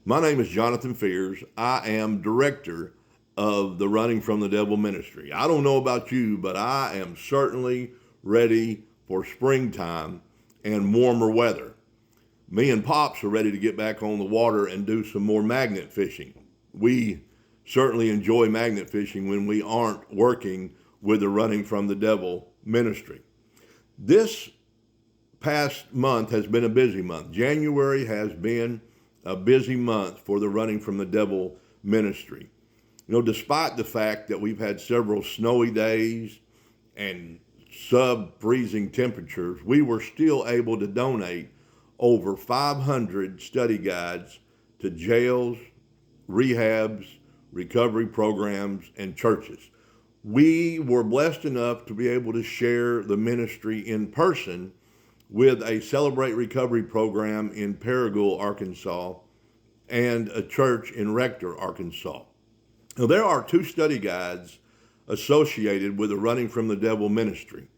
My name is Jonathan Fears. I am director of the Running from the Devil ministry. I don't know about you, but I am certainly ready for springtime and warmer weather. Me and Pops are ready to get back on the water and do some more magnet fishing. We certainly enjoy magnet fishing when we aren't working with the Running from the Devil ministry. This past month has been a busy month. January has been a busy month for the Running from the Devil ministry. Despite the fact that we've had several snowy days and sub-freezing temperatures, we were still able to donate over 500 study guides to jails, rehabs, recovery programs, and churches. We were blessed enough to be able to share the ministry in person with a Celebrate Recovery program in Paragould, Arkansas, and a church in Rector, Arkansas. Now, there are two study guides associated with the Running from the Devil ministry.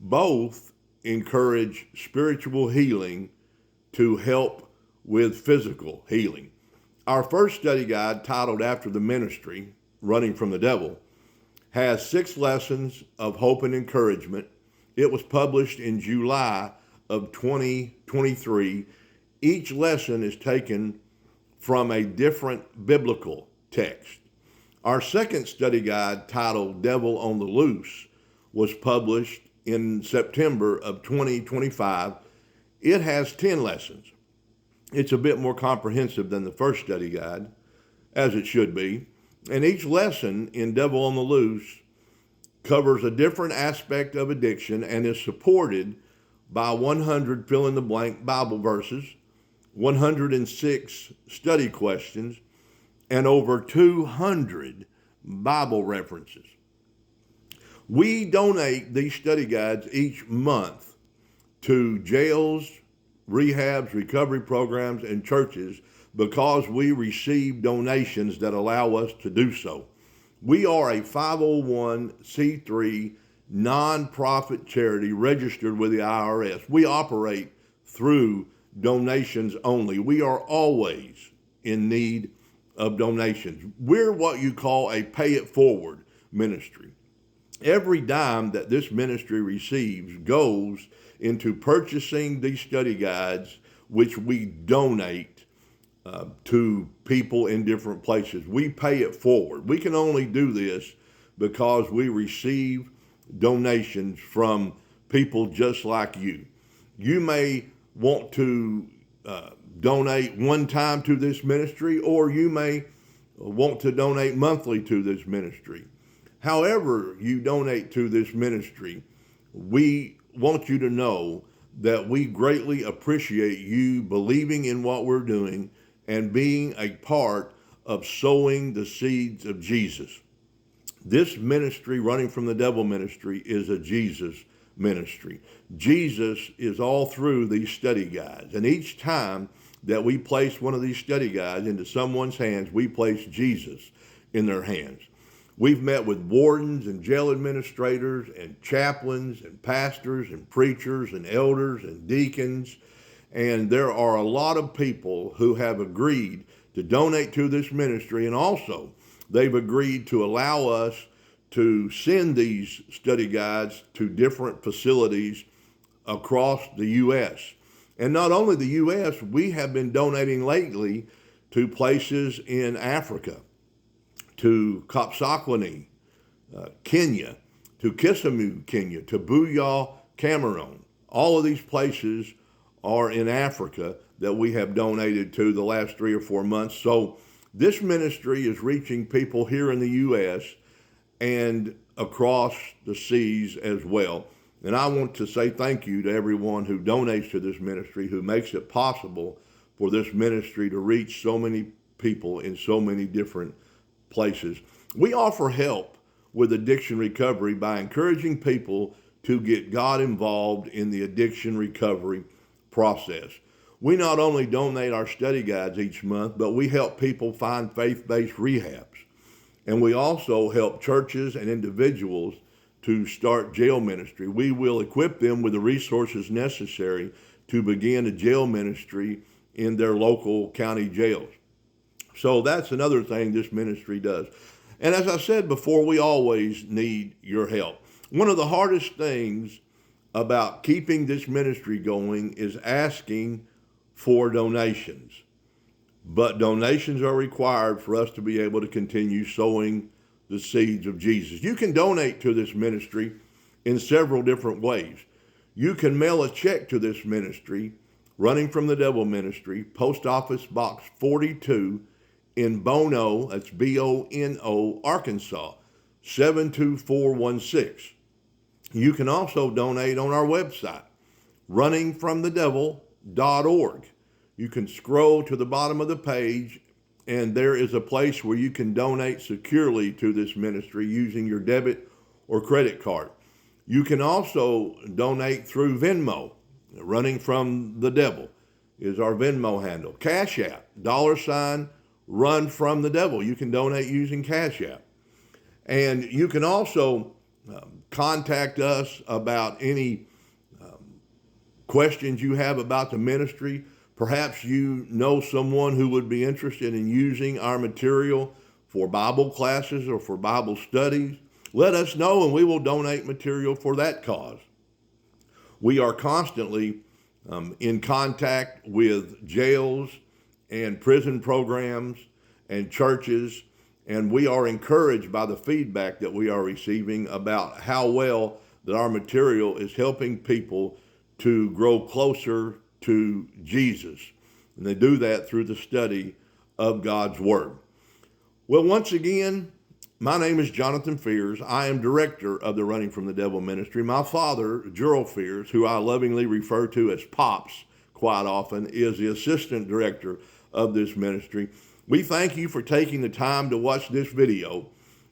Both encourage spiritual healing to help with physical healing. Our first study guide, titled after the ministry, Running from the Devil, has 6 lessons of hope and encouragement. It was published in July of 2023. Each lesson is taken from a different biblical text. Our second study guide, titled Devil on the Loose, was published in September of 2025. It has 10 lessons. It's a bit more comprehensive than the first study guide, as it should be. And each lesson in Devil on the Loose covers a different aspect of addiction and is supported by 100 fill-in-the-blank Bible verses, 106 study questions, and over 200 Bible references. We donate these study guides each month to jails, rehabs, recovery programs, and churches because we receive donations that allow us to do so. We are a 501c3 nonprofit charity registered with the IRS. We operate through donations only. We are always in need of donations. We're what you call a pay it forward ministry. Every dime that this ministry receives goes into purchasing these study guides, which we donate to people in different places. We pay it forward. We can only do this because we receive donations from people just like you. You may want to donate one time to this ministry, or you may want to donate monthly to this ministry. However you donate to this ministry, we want you to know that we greatly appreciate you believing in what we're doing and being a part of sowing the seeds of Jesus. This ministry, Running from the Devil ministry, is a Jesus ministry. Jesus is all through these study guides. And each time that we place one of these study guides into someone's hands, we place Jesus in their hands. We've met with wardens and jail administrators and chaplains and pastors and preachers and elders and deacons. And there are a lot of people who have agreed to donate to this ministry, and also they've agreed to allow us to send these study guides to different facilities across the U.S. And not only the U.S., we have been donating lately to places in Africa, to Kapsakwani, Kenya, to Kisumu, Kenya, to Buya, Cameroon. All of these places are in Africa that we have donated to the last 3 or 4 months. So this ministry is reaching people here in the U.S. and across the seas as well. And I want to say thank you to everyone who donates to this ministry, who makes it possible for this ministry to reach so many people in so many different places. We offer help with addiction recovery by encouraging people to get God involved in the addiction recovery process. We not only donate our study guides each month, but we help people find faith-based rehabs. And we also help churches and individuals to start jail ministry. We will equip them with the resources necessary to begin a jail ministry in their local county jails. So that's another thing this ministry does. And as I said before, we always need your help. One of the hardest things about keeping this ministry going is asking for donations. But donations are required for us to be able to continue sowing the seeds of Jesus. You can donate to this ministry in several different ways. You can mail a check to this ministry, Running from the Devil Ministry, Post Office Box 42 in Bono, that's Bono, Arkansas, 72416. You can also donate on our website, runningfromthedevil.org. You can scroll to the bottom of the page, and there is a place where you can donate securely to this ministry using your debit or credit card. You can also donate through Venmo. Running from the Devil is our Venmo handle. Cash App, $ Run from the Devil. You can donate using Cash App. And you can also contact us about any questions you have about the ministry. Perhaps you know someone who would be interested in using our material for Bible classes or for Bible studies. Let us know and we will donate material for that cause. We are constantly in contact with jails and prison programs and churches, and we are encouraged by the feedback that we are receiving about how well that our material is helping people to grow closer to Jesus. And they do that through the study of God's Word. Well, once again, my name is Jonathan Fears. I am director of the Running from the Devil Ministry. My father, Gerald Fears, who I lovingly refer to as Pops quite often, is the assistant director of this ministry. We thank you for taking the time to watch this video,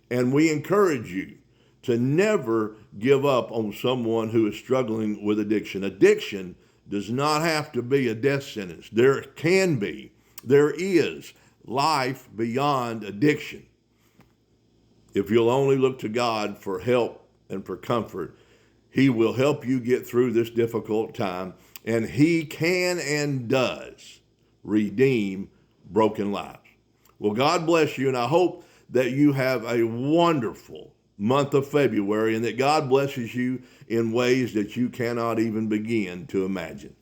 and we encourage you to never give up on someone who is struggling with addiction. Addiction does not have to be a death sentence. There is life beyond addiction. If you'll only look to God for help and for comfort, He will help you get through this difficult time, and He can and does redeem broken lives. Well, God bless you, and I hope that you have a wonderful month of February and that God blesses you in ways that you cannot even begin to imagine.